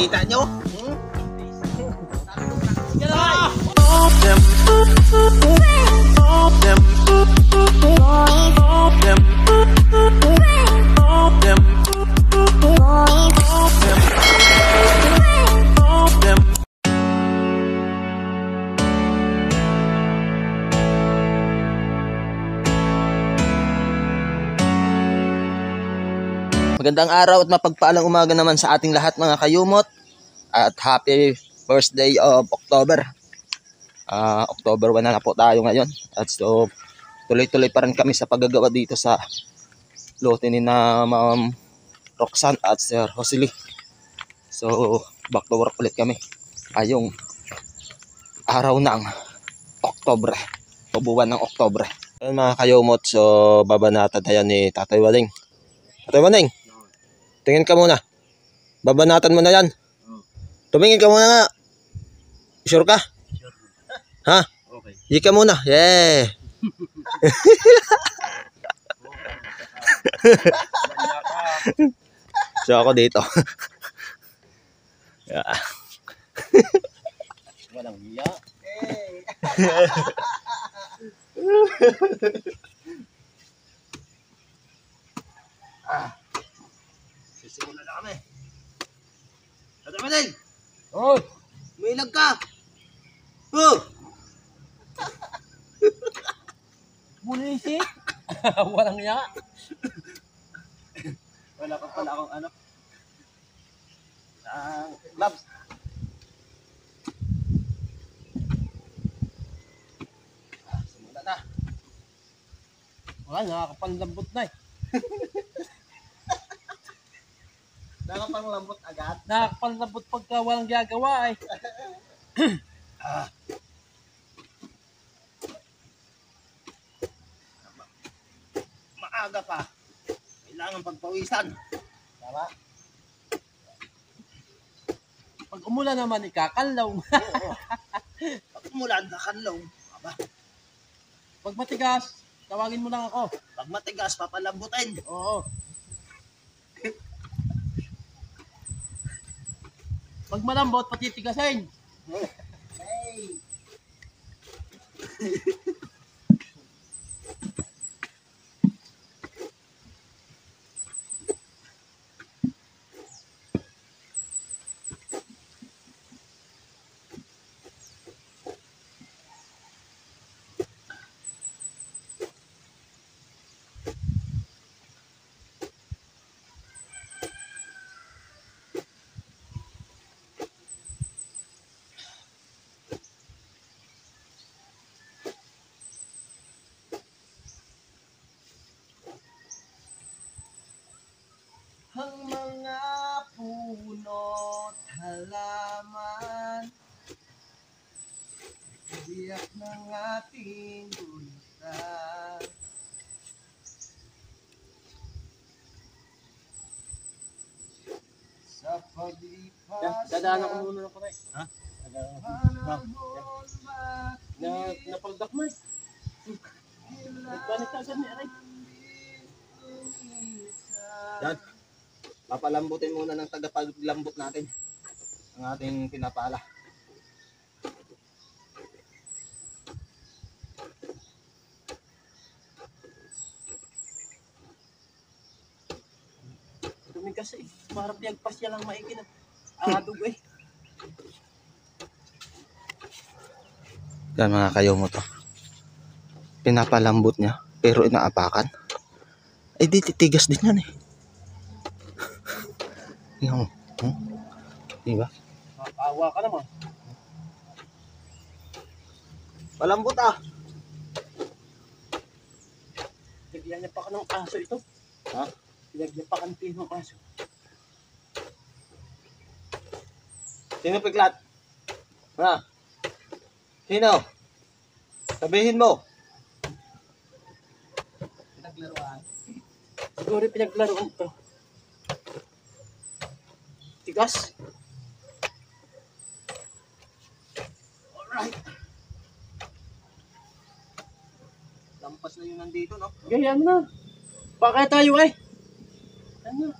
Kita nyo? Yan na! Magandang araw at mapagpaalang umaga naman sa ating lahat mga kayumot. At happy first day of October. October 1 na po tayo ngayon. At so tuloy-tuloy pa rin kami sa paggagawa dito sa lote ni na Ma'am Roxanne at Sir Josely. So back to work ulit kami. Ayong araw ng October. Buwan ng October. Ayun mga kayumot, so babanatan tayo ni Tatay Waling. Tatay Waling, tingin ka muna. Babanatan mo na yan. Tumingin ka muna nga. Sure ka? Sure. Ha? Okay. Hindi ka muna. Yeah. So ako dito. Yeah. Walang hiya. Sisimula na kami. Tatay Waling! Oh! May ilag ka! Oh! Bulisit! Walang hiya. Wala ka pala akong ano. Gloves. Simula na. Wala, nakakapalambot na eh. Nakapanglambot agad. Nakakapalambot pagka walang gagawa eh. Maaga pa. Kailangan pagpawisan. Tama? Pag umulan naman, ikakalaw. Oo. Pag umulan, nakanlaw. Aba. Pag matigas, tawagin mo lang ako. Pag matigas, papalambutin. Oo. Pag malambot, patitigasin. Hey! Ang mga puno't halaman, biyak ng ating bulitan. Sa paglipas Dadaanan ko muna ng kuray. Ha? napaldak mo eh. Nagpanik agad ni Aray. Yan. Papalambutin muna ng tagapaglambot natin ang ating pinapala. Tumigas eh. Marap yagpas niya lang maikin. Adog eh. Yan mga kayomo to. Pinapalambot niya pero inaapakan. Ay di titigas din yan eh. Yung, diba? Nakakawa ka naman. Palambot ah. Lagyan niya pa ka ng aso ito. Ha? Lagyan pa ka ng aso. Sino piklat? Ha? Sino? Sabihin mo. Pinaglaruan. Siguro pinaglaruan to. Tigas. Alright. Lampas na yun nandito, no? Ganyan na. Baka tayo eh. Ano?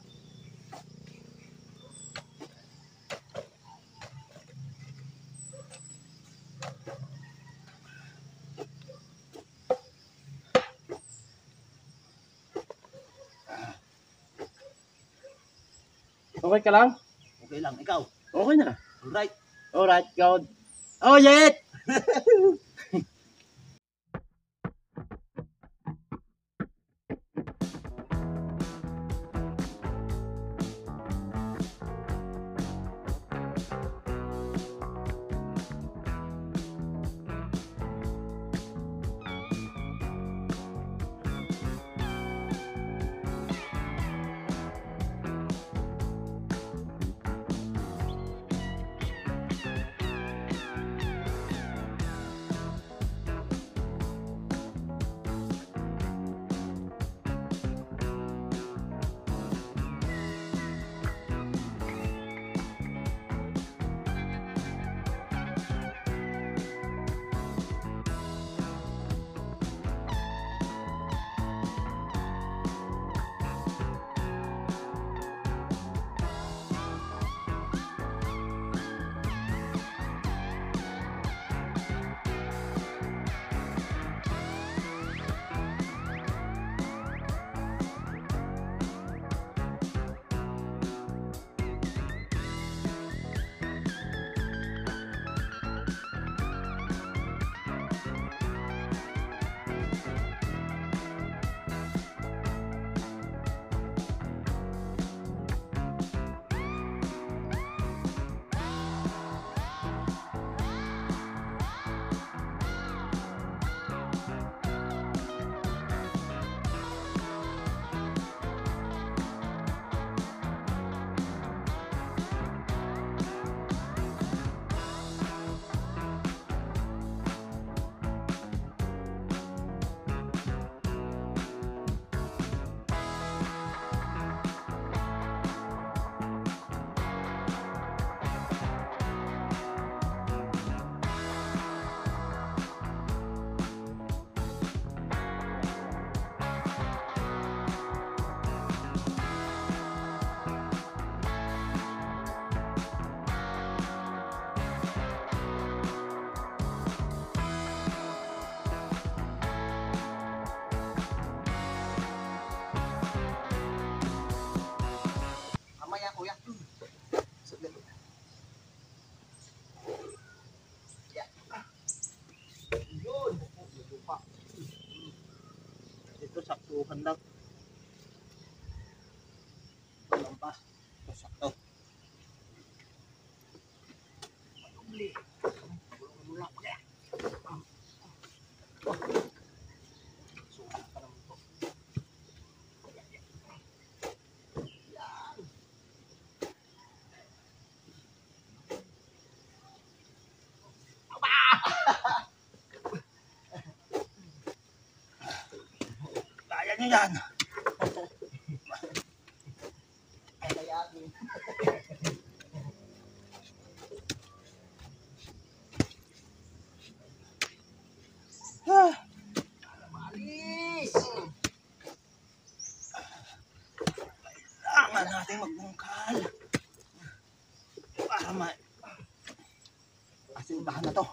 Okay ka lang? Okay lang, ikaw. Okay na. Alright. Alright, go. Oh, yeah! Mamaya, kuya. Saglit. Yun. Lupa. Ito, saktuhan lang. Ito lang pa. Ito, sakto. Madubli. Wala pa kaya. Sulat pa naman ito. Kaya nyo yan. Kaya din. Malis. Kailangan natin magbungkal. Para asintahan na to.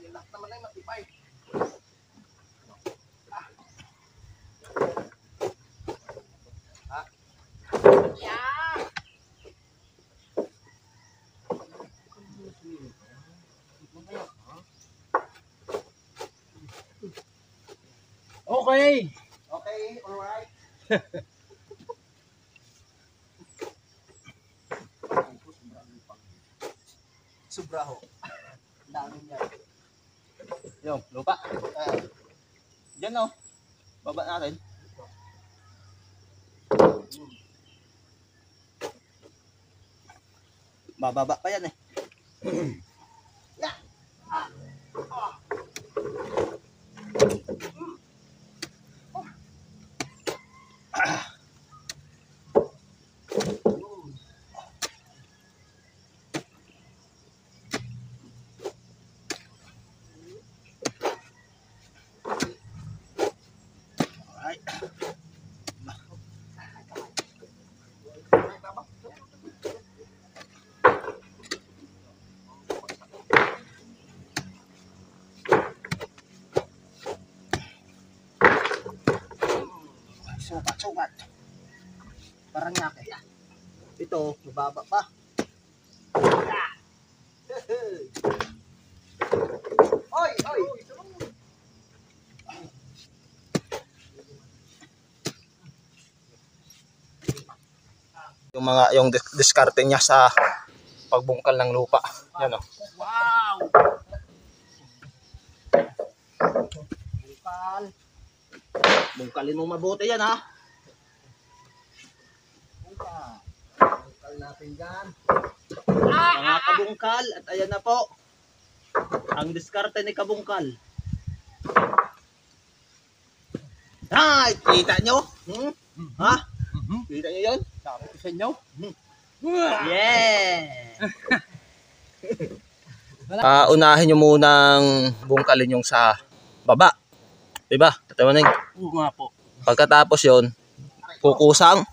Lahat naman ay matibay. Okay. Okay, alright. Sobraho. Dami niya. Yung, lupa. Diyan oh. Baba natin. Bababa pa yan eh. Sukat. Parang yake. Ito, mababa pa. Oy! Yung diskarte niya sa pagbungkal ng lupa. Yan o. Wow! Bungkal. Bungkalin mo mabuti yan ha. Bungkal natin dyan. Mga kabungkal. At ayan na po. Ang diskarte ni kabungkal. Ay! Kita nyo? Ha? Kita nyo yun? Sabi ko sa inyo. Yeah! Unahin nyo munang bungkalin yung sa baba. Diba? Tatawanin. Oo nga po. Pagkatapos yon, kukusang,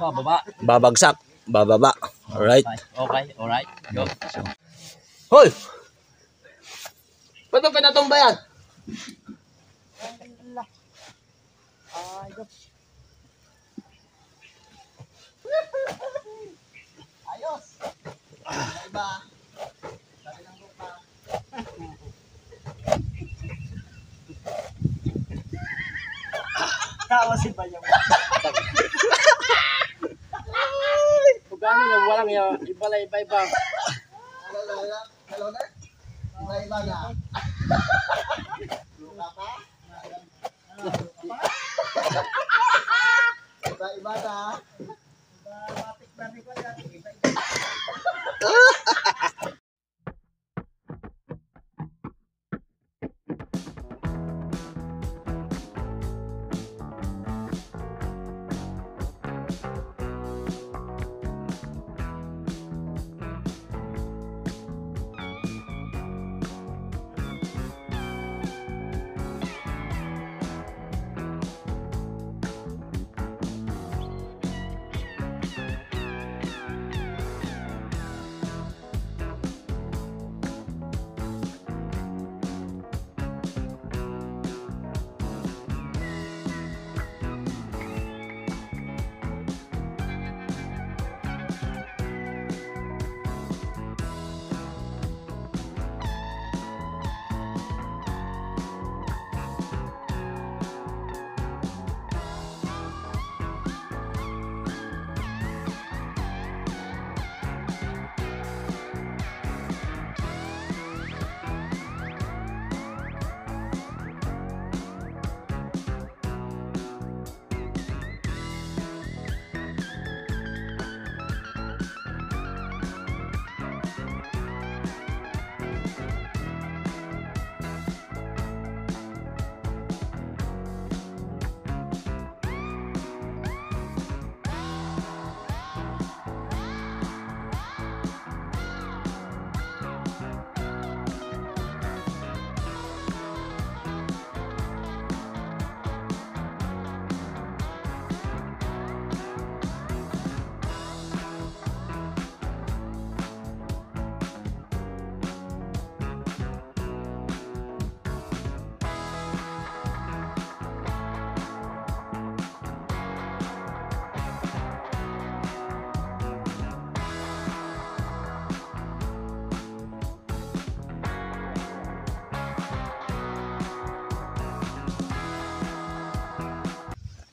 Bababa. babagsak, bababa. Alright? Okay, alright. Go. Hoy! Ba't mo pinatumba yan? Ayos. Iba. Sabi ng lupa. Tawa si Bayang. Kung gano'n yung walang yung iba. Hello na? Iba na. Lupa pa? Iba na.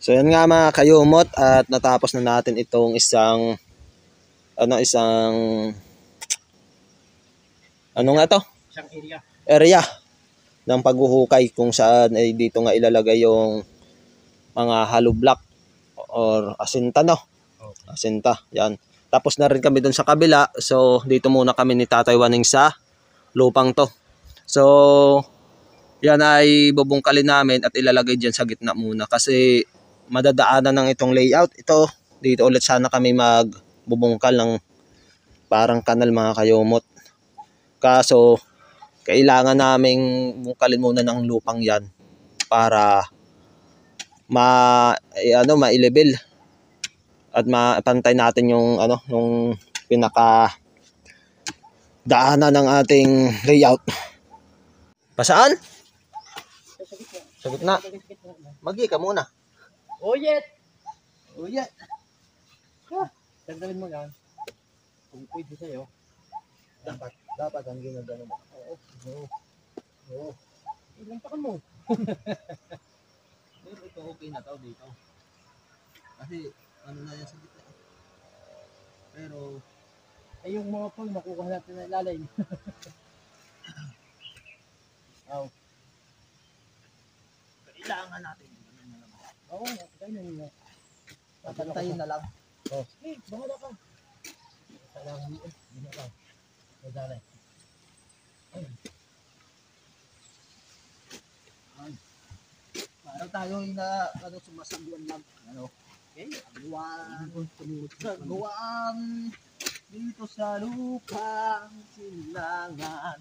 So yan nga mga kayumot, at natapos na natin itong isang ano nga to? Isang area. Area ng paghuhukay, kung saan ay dito nga ilalagay yung mga hollow block or asinta, no? Asinta, yan. Tapos na rin kami dun sa kabila. So dito muna kami ni Tatay Waning sa lupang to. So yan ay bubungkalin namin at ilalagay dyan sa gitna muna, kasi madadaanan ng itong layout. Ito, dito ulit sana kami magbubungkal ng parang kanal mga kayumot. Kaso, kailangan naming bungkalin muna ng lupang yan para ma-level at mapantay natin yung yung pinaka daanan ng ating layout. Pasaan? Sa gitna. Magi ka muna. Oyet! Oh, yeah. Tanggalin mo yan. Kung pwede sa'yo. Dapat ang ginagano mo. Oo. Ilang pa mo. Pero ito okay na to dito. Kasi ano na yan sa gitna. Pero Ay yung mga pang makukuha natin na ilalim. kailangan natin. Oo, ganyan nga. Papantayin na lang. Eh, bahala ka. Kailangan mo. Hindi ka. Madali. Parang tayo na ano, sumasaguan lang. Ano? Okay? Saguan dito sa lupang silangan.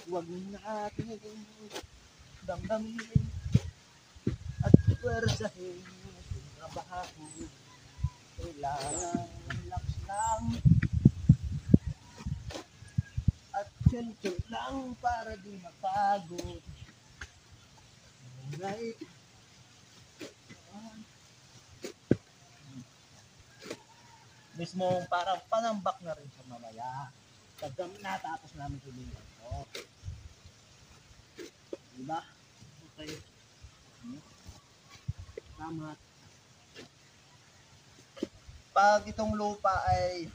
Huwag natin damdamin at pwersahin ang trabaho. Kailangan relax lang at chill lang para di mapagod. Right? Mismo parang panambak na rin sa mamaya. Pag natapos namin tuloy ito. Diba? Okay. Tama. Pag itong lupa ay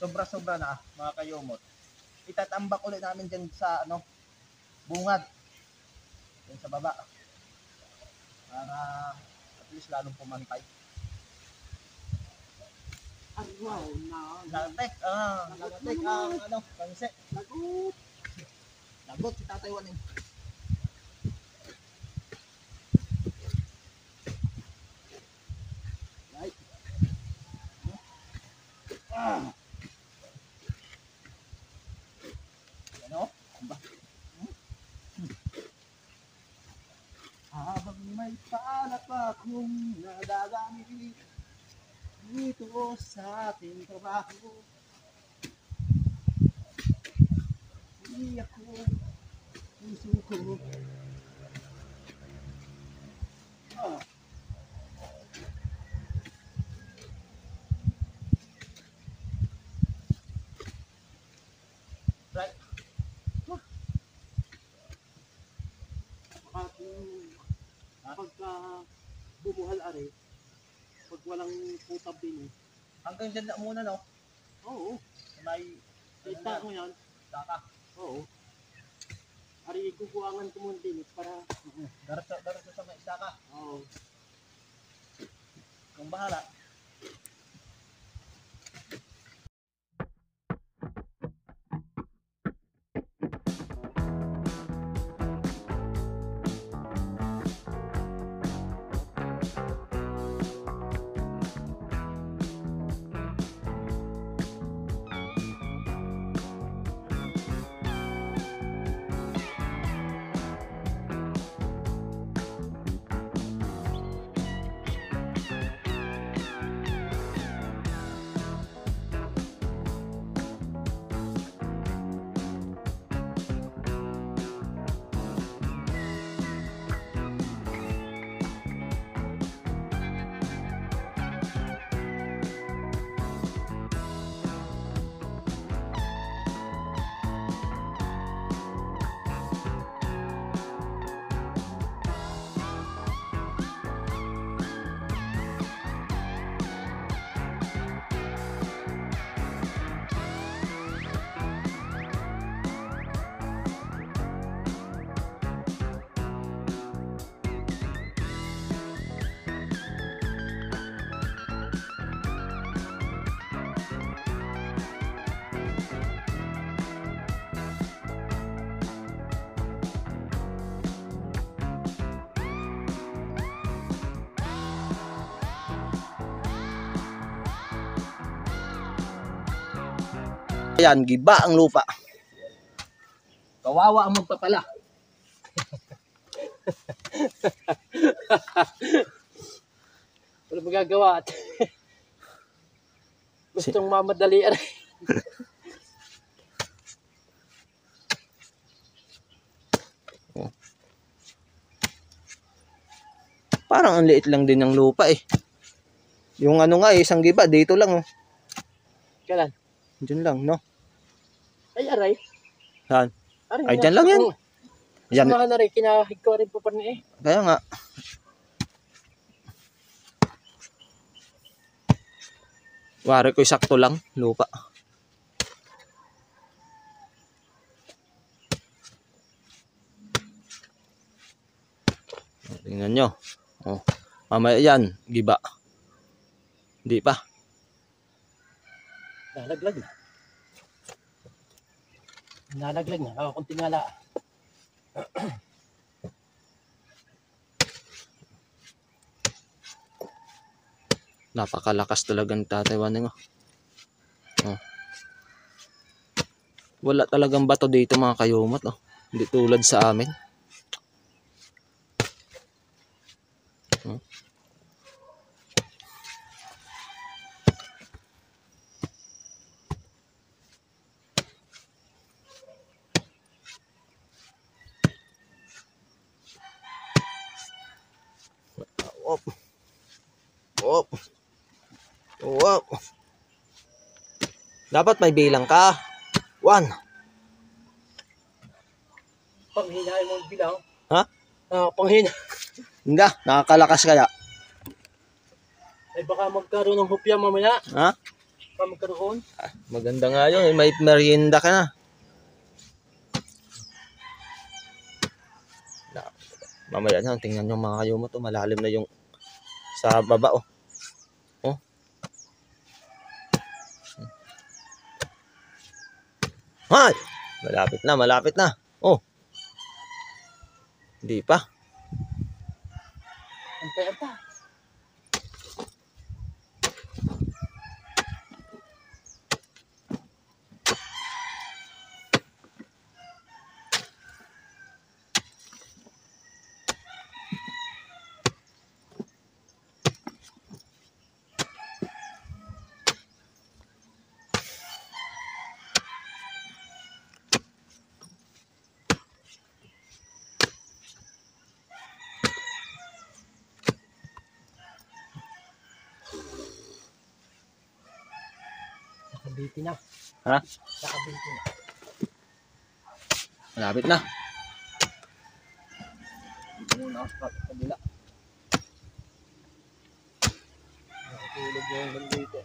sobra-sobra na, mga kayumot, itatambak ulit namin dyan sa ano, bungad. Dyan sa baba. Para at least lalong pumantay. Wow, na. Latek ang ano, panse. Lagot. Lagot si Tatay Juan eh. Right. Ano? Habang may palak akong nagagamit dito sa ating trabaho, hindi ako puso ko. Right. Pagka bumuhal ari, pag walang putab din eh. Hanggang dyan na muna, no? Oo. May Kita mo yan. daka. Oo. Ari, kukuhangan ko muna din para... Darato sa may istaka. Oo. Kung bahala. Ayan, giba ang lupa. Kawawa ang magpapala. Wala magagawa at gustong mamadali ari. Parang ang liit lang din ng lupa eh. Yung ano nga eh, isang giba, dito lang oh. Kailan? Diyan lang, no? Ay, aray. Saan? Aray Ay, nga. dyan lang yan. Oo. Yan. Samahan na rin. Kinahig ko rin po pa rin eh. Kaya nga. Wari ko sakto lang, lupa. Tingnan nyo. Oh. Mamaya yan, giba. Hindi pa. Nalaglag na. Nalaglag na. Ako kung tingala. Napakalakas talaga ng Tatay Waning. Oh. Wala talagang bato dito mga kayumot. Oh. Hindi tulad sa amin. Oh. Op. Op. Op. Dapat may bilang ka. 1. Panghinahin mo bilang. Ha? Panghina. Hindi, nakakalakas kaya. Ay baka magkaroon ng hupya mamaya. Ha? Baka magkaroon. Maganda nga yun. May merienda ka na. Mamaya na, tingnan nyo mga kayumot. Oh, malalim na yung sa baba. Oh. Oh. Hay! Malapit na, malapit na. Oh. Hindi pa. Anta. Nakabiti na. Ha? Nakabiti na. Malapit na. Muna sa kabila. Nakatulog yung dito.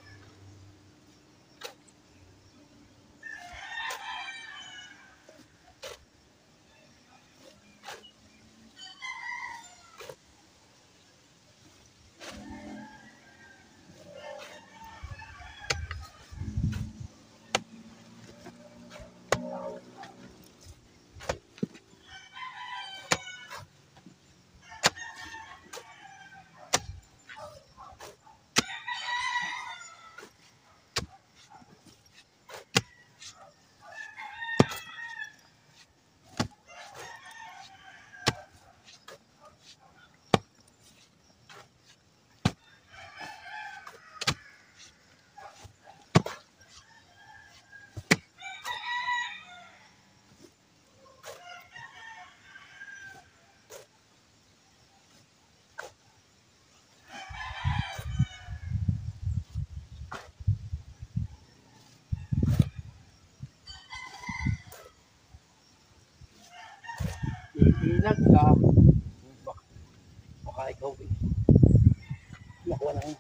Iinag ka. Baka ikaw eh. Nakuha na yun.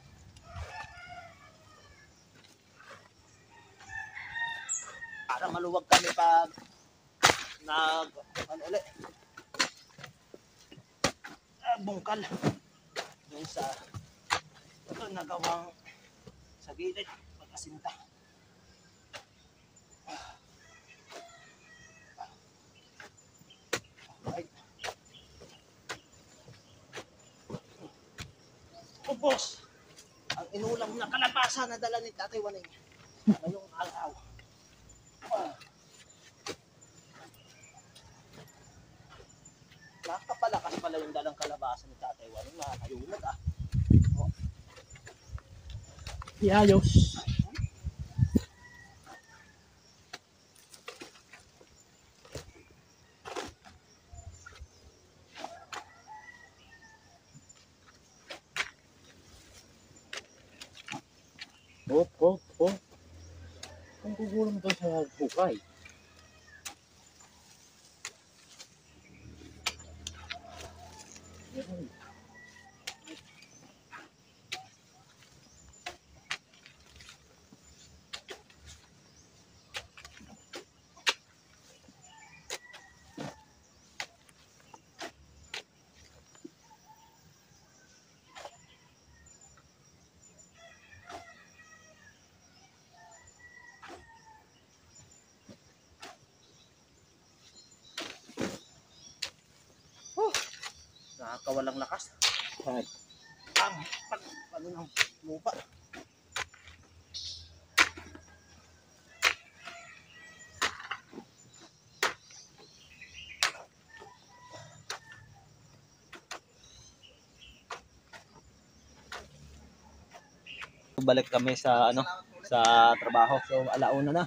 Para maluwag kami pag ano ulit. Bungkal. Doon sa ito nagawang sa gilid pagkasinta. Right. Boss, ang inulam na kalabasa na dala ni Tatay Waning ngayong araw. Nakapalakas pala yung dalang kalabasa ni Tatay Waning, mga kayumot ah. Iayos. Oh. Kung gugulong doon sa bukay. Yan. Nakakawalang lakas. Ay. Ang ano ng lupa. Balik kami sa sa trabaho. So alauna na.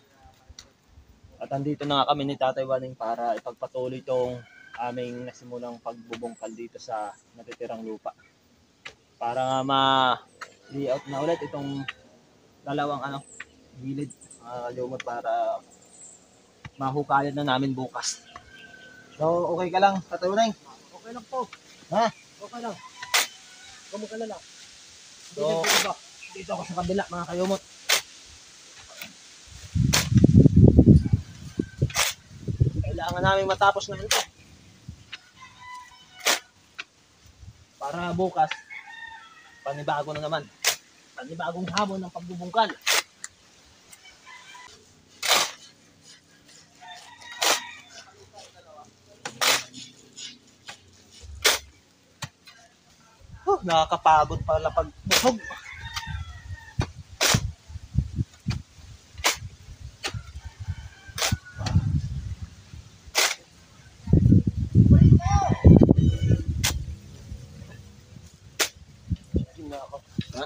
At andito na nga kami ni Tatay Waning para ipagpatuloy itong aming nasimulang pagbubungkal dito sa natitirang lupa. Para nga ma-layout na ulit itong dalawang gilid lumot para mahukayan na namin bukas. So okay ka lang, Tatay Waning? Okay lang po. Ha? Okay lang. Huwag mo kalala. So, dito ako sa kabila mga kayumot. Kailangan namin matapos na ito. Para bukas, panibago na naman. Panibagong hamon ng pagbubungkal. Nakakapagod pala pag busog. Ha?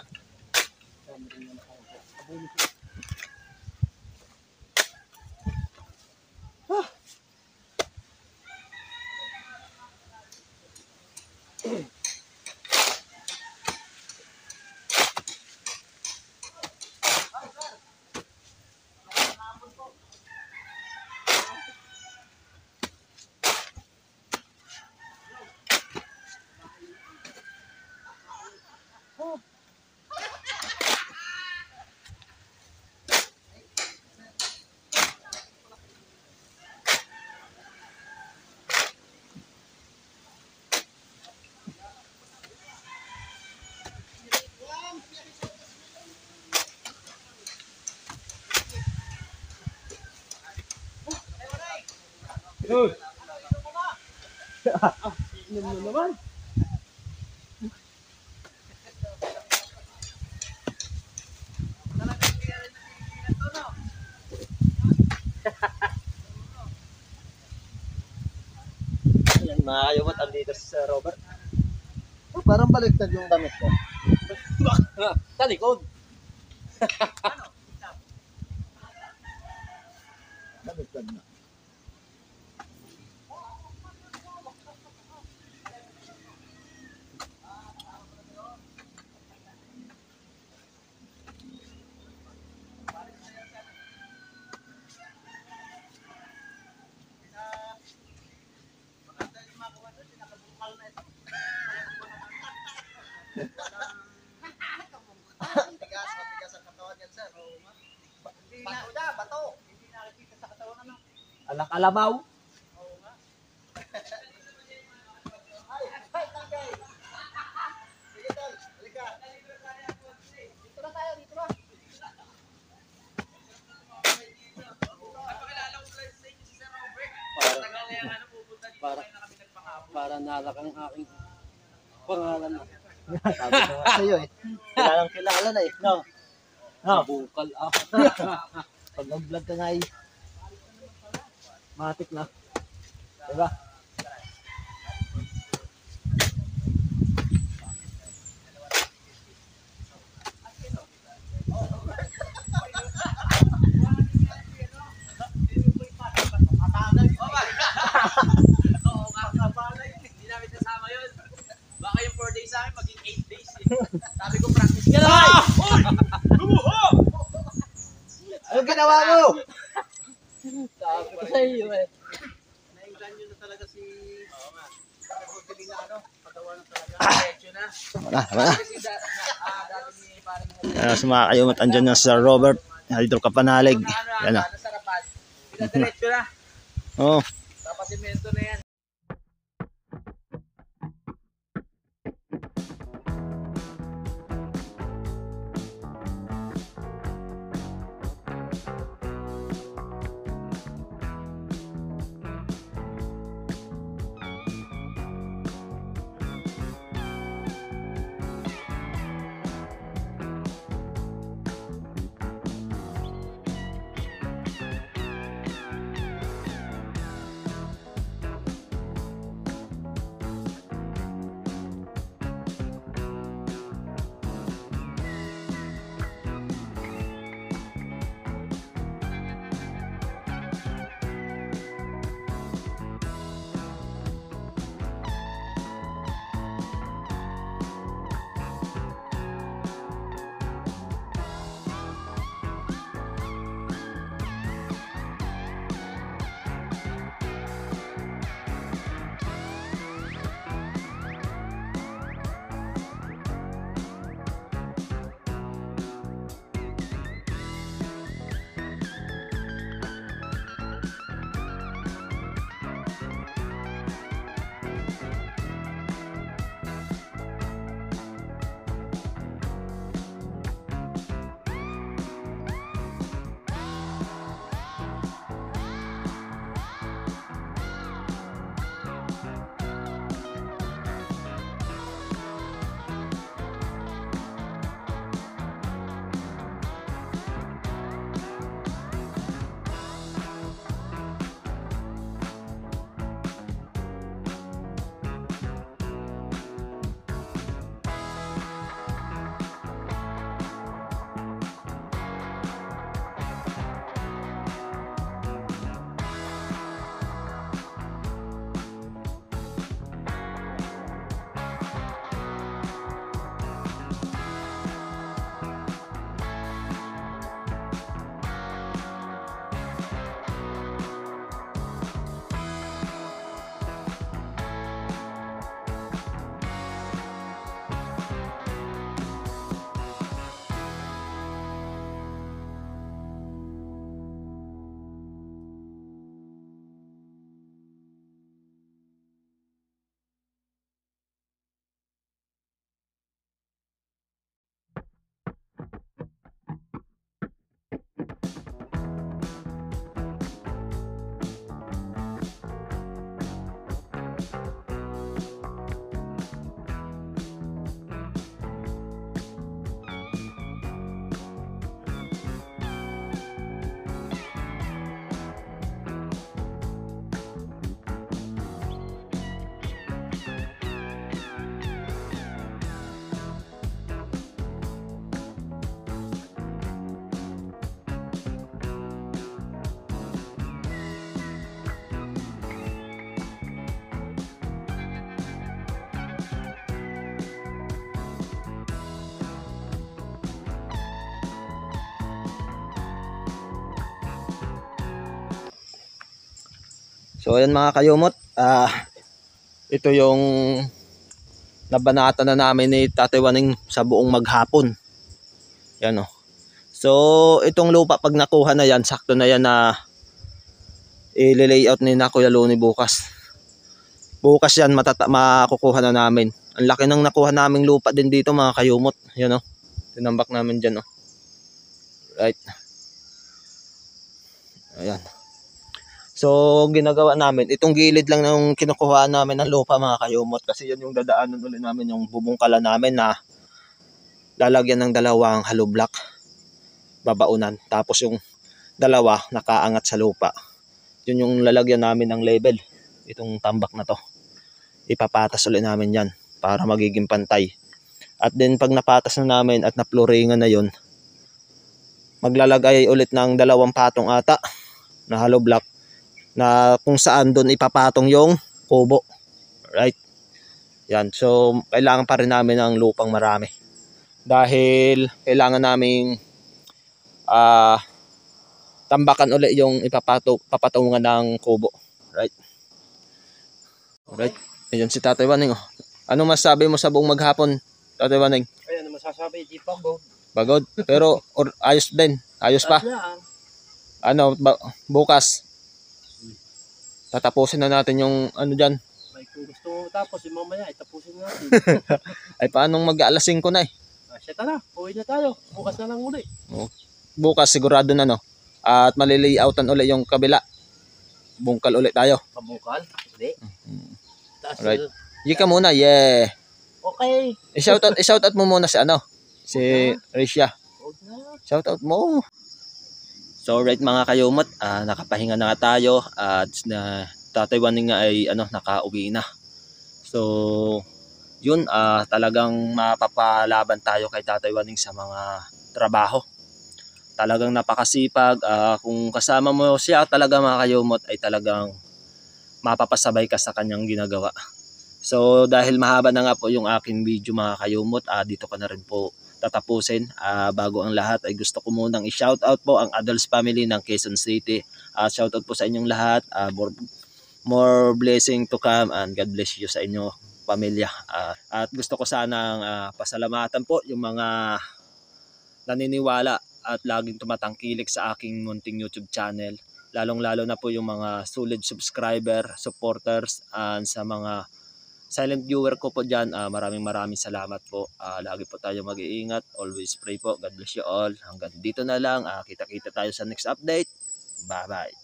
Good. Inom mo naman. Ayan mga kayumot, andito si Sir Robert. Parang baliktad yung damit ko. Sa likod. Baliktad na. Matigas ang katawan yan, sir. Bato na, bato. Hindi nakikita sa katawan ano. Alak-alabaw. Oo nga. Ay, tagay. Sige, tol. Halika. Dito na tayo, dito na. Para nalak ang aking pangalan na. Sabi ko nga sa'yo eh. Kilalang kilala na eh. No? No? Bukal ako. Pag nag-vlog ka nga eh. Matik na. Diba? Oo nga, kabala yun. Hindi namin kasama yun. Baka yung 4 days sa akin, maging 8 days eh. Sabi ko, practice ka na. Uy! Lumuho! ginawa mo? Sabi ko sa iyo eh. Nainganyo na talaga si... Oo nga. Sabi na ano, patawa na talaga. Diretso na. Wala. Kasi dati ni parang... Sa mga kayumot, andyan na Sir Robert. Idol Kapanalig. Yan o. Nasarapan. Diretso na. Oh. Tapasimento na yan. So ayan mga kayumot, ito yung nabanata na namin ni Tatay Waning sa buong maghapon. Yan o. So itong lupa pag nakuha na yan, sakto na yan na i-layout ni na Kuya Loni bukas. Bukas yan makukuha na namin. Ang laki ng nakuha naming lupa din dito mga kayumot. Yan o. Tinambak namin dyan o. Right. Ayan. So, ginagawa namin, itong gilid lang ng kinukuha namin ng lupa mga kayumot kasi yan yung dadaanan ulit namin yung bubungkala namin na lalagyan ng dalawang hollow block babaunan. Tapos yung dalawa nakaangat sa lupa. Yun yung lalagyan namin ng level. Itong tambak na to. Ipapatas ulit namin yan para magiging pantay. At then pag napatas na namin at napluringan na yun, maglalagay ulit ng dalawang patong ata na hollow block na kung saan doon ipapatong yung kubo. Right? Yan. So, kailangan pa rin namin ng lupang marami. Dahil kailangan naming tambakan uli yung papatungan ng kubo. Right? Alright. Ayun si Tatay Waning. Oh. Anong masasabi mo sa buong maghapon, Tatay Waning? Ayan, ano masasabi, di pa go. Pagod? Pero ayos din. Ayos pa. Ano, bukas. Tatapusin na natin yung ano dyan. May kung gusto mo tapos, yung mamaya, itapusin natin. Ay paanong mag-alas 5 na eh. Siya na, uwi na tayo. Bukas na lang uli. Bukas sigurado na no. At maliliyoutan uli yung kabila. Bungkal uli tayo. Pabukal? Hindi. Alright. Yi ka muna, yeah. Okay. I-shoutout mo muna si ano. Si Risha. Shoutout mo. So right mga kayumot, nakapahinga na nga tayo at Tatay Waning nga ay nakauwi na. So yun, talagang mapapalaban tayo kay Tatay Waning sa mga trabaho. Talagang napakasipag. Kung kasama mo siya talaga mga kayumot ay talagang mapapasabay ka sa kanyang ginagawa. So dahil mahaba na nga po yung aking video mga kayumot, dito ko na rin po tatapusin. Bago ang lahat ay gusto ko munang i-shoutout po ang Adults Family ng Quezon City. Shoutout po sa inyong lahat. More blessing to come and God bless you sa inyo pamilya. At gusto ko sanang pasalamatan po yung mga naniniwala at laging tumatangkilik sa aking munting YouTube channel. Lalong-lalo na po yung mga solid subscriber, supporters, and sa mga silent viewer ko po dyan. Maraming salamat po. Lagi po tayo mag-iingat. Always pray po. God bless you all. Hanggang dito na lang. Kita-kita tayo sa next update. Bye-bye.